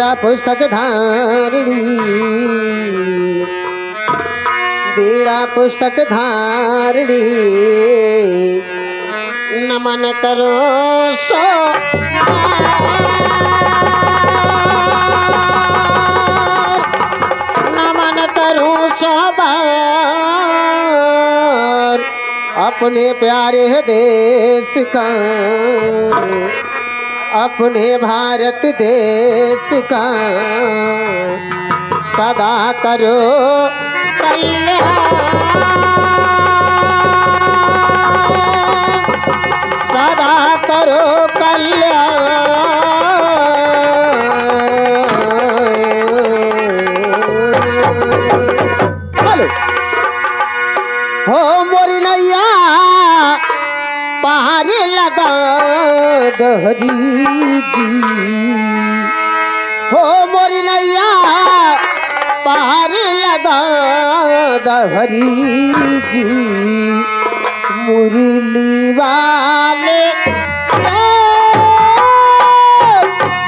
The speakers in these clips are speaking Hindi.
बीड़ा पुस्तक धारणी, बीड़ा पुस्तक धारणी, नमन करो सो नमन करो सो बार अपने प्यारे देश का, अपने भारत देश का सदा करो कल्याण, सदा करो कल्याण। हेलो हो मोरी नैया पार लगा दहरी जी, हो मोरी नैया पार लगा दहरी जी, मुरली वाले से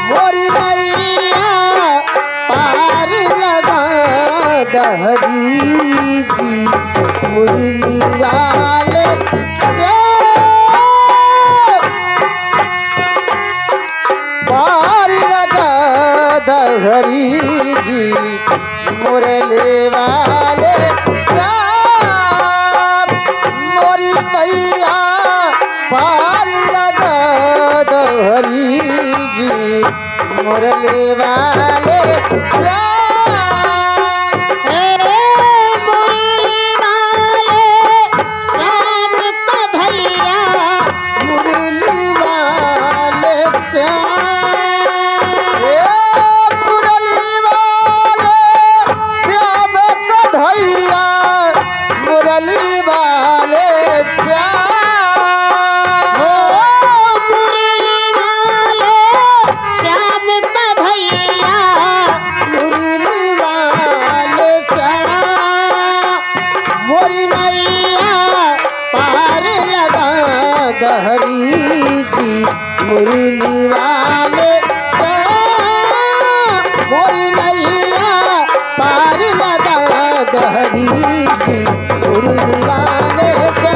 मोरी नैया पार लगा दहरी जी, मुरली वाले से पार लगा दहरी जी, मुरली वाले साहब मोरी नैया पार लगा दहरी जी, मुरली वाले दहरी जी, मुरली वाले से मोरी नैया पार लगा दहरी जी, मुरली वाले से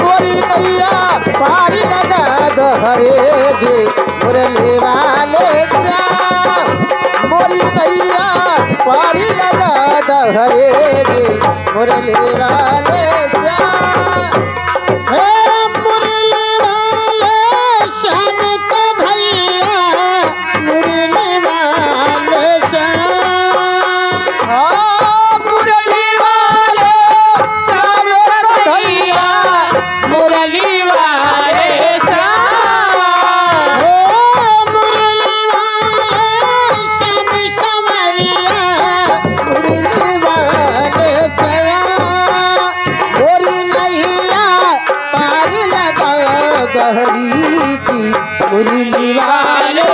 मोरी नैया पार लगा दहरे जी, मुरली वाले से मोरी नैया पार लगा दहरे जी, मुरली वाले से दहरी जी, मुरली वाले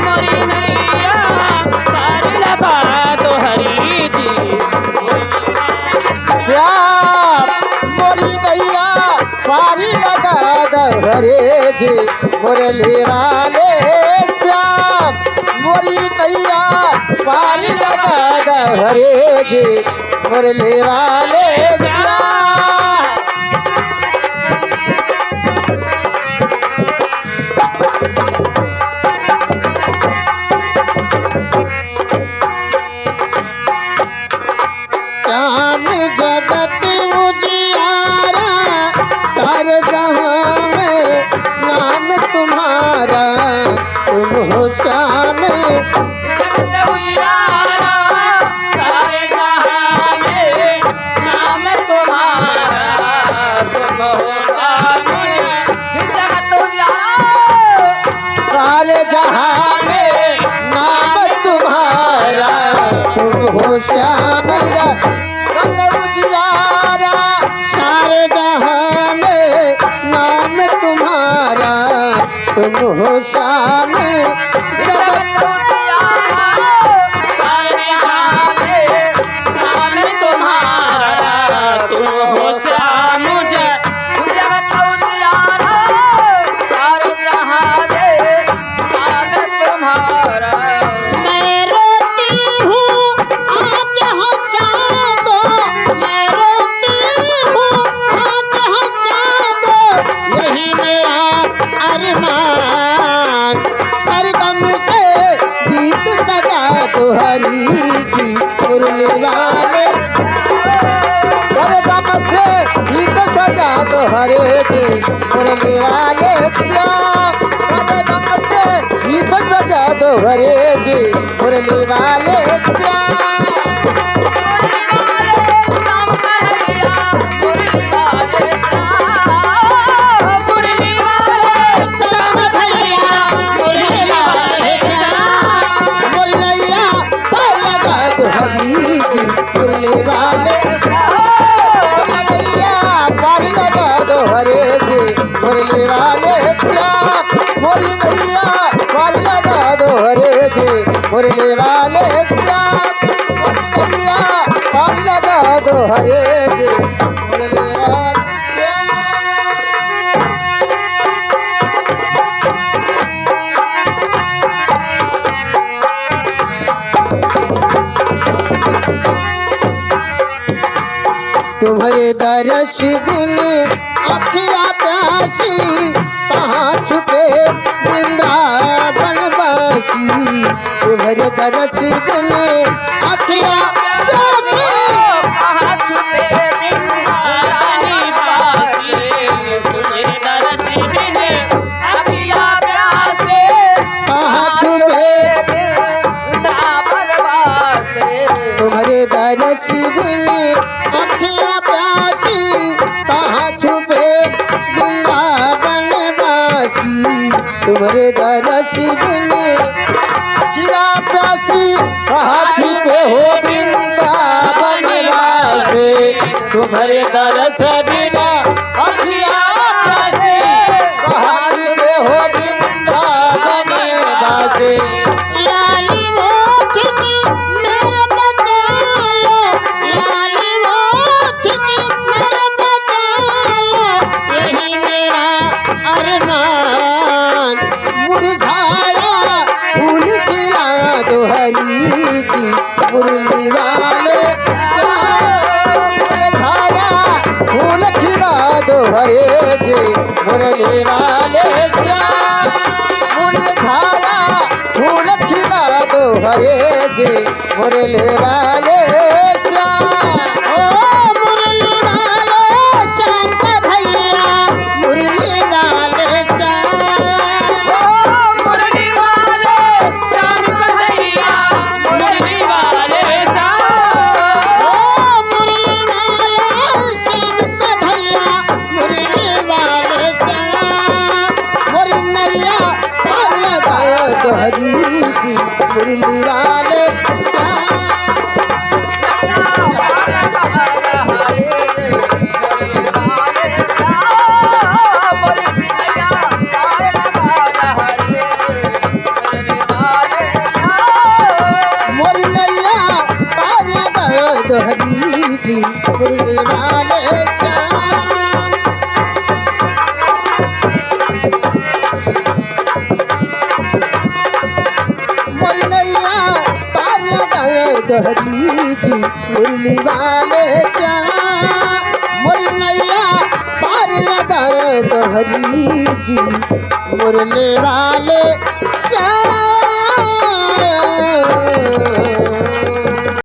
मोरी नैया पार लगा दहरी जी, मोरी नैया पार लगा दहरे जी, मुरली वाले श्याम मोरी नैया पार लगा दहरे जी, मुरली वाले जगत उजियारा सारे जहां में नाम तुम्हारा, तुम हो श्याम जगत उजियारा सारे जहां में नाम तुम्हारा, तुम हो श्याम जगत उजियारा सारे जहां में नाम तुम्हारा, तुम हो श्याम उजियारा सारे जहां में नाम तुम्हारा, तुम हो श्याम जगत उजियारा सारे जहां में नाम तुम्हारा, तुम हो श्याम जगत उजियारा सारे जहां में नाम मुरली वाले अरे दम से गीत सजा दो हरे जी मुरली वाले श्याम अरे दम से गीत सजा दो हरे जी मुरली वाले श्याम मुरली वाले भैया पार लगा दो हरे जी मुरली वाले श्याम मोरी नैया पार लगा दो हरे जी मुरली वाले श्याम मोरी नैया पार लगा दो हरे जी मुरली वाले तुम्हारे दरस बिन अखिया प्यासी कहाँ छुपे वृंदावन वासी तुम्हारे दरस बिन अखिया प्यासी कहाँ छुपे वृंदावन वासी तुम्हारे दरस बिन अखिया प्यासे कहाँ छुपे वृंदावन वासी तुम्हारे दरस बिन अखिया प्यासी कहाँ छुपे वृंदावन वासी तुम्हारे दरस बिन अखिया प्यासी कहाँ छुपे हो वृंदावन वासी तुम्हारे दरस बिन अखिया प्यासी कहाँ छुपे हो वृंदावन वासी लाली ओठ की मेरे बचा लो लाली ओठ की मेरे बचा लो यही मेरा अरमान मुरझाया फूल खिला दो हरी जी मुरली वाले श्याम मुरझाया फूल खिला दो हरे जी मुरली वाले श्याम मुरझाया फूल खिला दो हरे जी मुरली वाले श्याम ओ मुरली वाले श्याम का भैया मुरली वाले श्याम मुरली वाले श्याम कन्हैया मुरली वाले श्याम ओ मुरली वाले श्याम का भैया मुरली वाले श्याम मोरी नैया पार लगा दो हरी जी मुरली वाले श्याम मोरी नैया पार लगा दो हरी जी मुरली वाले श्याम मोरी नैया पार लगा दो हरी जी मुरली वाले श्याम मोरी नैया पार लगा दो हरी जी मुरली वाले श्याम